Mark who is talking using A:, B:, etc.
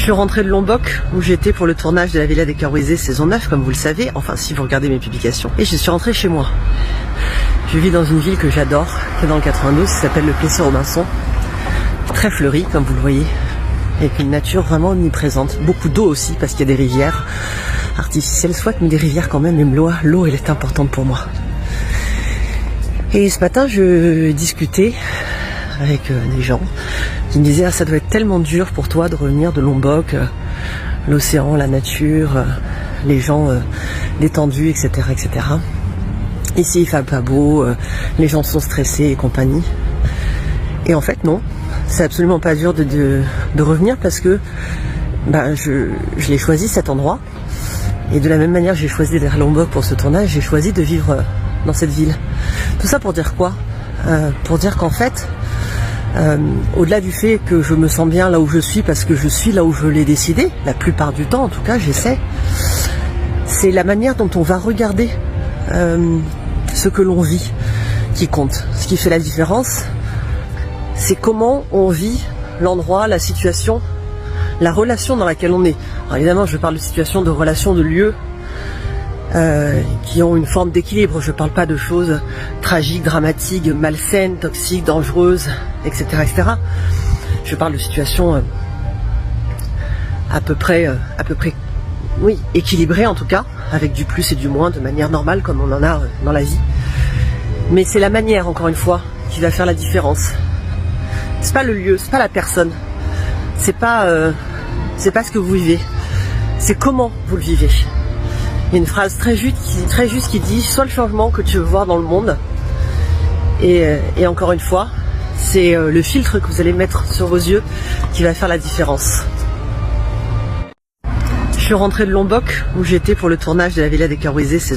A: suis rentrée de Lombok où j'étais pour le tournage de la Villa des Cœurs Brisés saison 9 comme vous le savez, enfin si vous regardez mes publications. Et je suis rentrée chez moi. Je vis dans une ville que j'adore, qui est dans le 92, qui s'appelle le Plessis-Robinson. Très fleurie comme vous le voyez, avec une nature vraiment omniprésente. Beaucoup d'eau aussi parce qu'il y a des rivières artificielles soit, mais des rivières quand même, l'eau elle est importante pour moi. Et ce matin je discutais avec des gens qui me disaient ça doit être tellement dur pour toi de revenir de Lombok, l'océan, la nature, les gens détendus, etc., etc. Ici il fait pas beau, les gens sont stressés et compagnie. Et en fait non, c'est absolument pas dur de revenir parce que je l'ai choisi cet endroit. Et de la même manière que j'ai choisi d'aller à Lombok pour ce tournage, j'ai choisi de vivre dans cette ville. Tout ça pour dire quoi ? Pour dire qu'en fait, au-delà du fait que je me sens bien là où je suis parce que je suis là où je l'ai décidé, la plupart du temps en tout cas j'essaie, c'est la manière dont on va regarder ce que l'on vit qui compte. Ce qui fait la différence, c'est comment on vit l'endroit, la situation, la relation dans laquelle on est. Alors évidemment je parle de situation, de relation, de lieux qui ont une forme d'équilibre. Je parle pas de choses tragiques, dramatiques, malsaines, toxiques, dangereuses, etc., etc. Je parle de situations à peu près, oui, équilibrées en tout cas, avec du plus et du moins, de manière normale comme on en a dans la vie. Mais c'est la manière, encore une fois, qui va faire la différence. C'est pas le lieu, c'est pas la personne, c'est pas ce que vous vivez, c'est comment vous le vivez. Il y a une phrase très juste qui dit « Sois le changement que tu veux voir dans le monde ». Et encore une fois, c'est le filtre que vous allez mettre sur vos yeux qui va faire la différence. Je suis rentrée de Lombok où j'étais pour le tournage de la Villa des Cœurs Brisés saison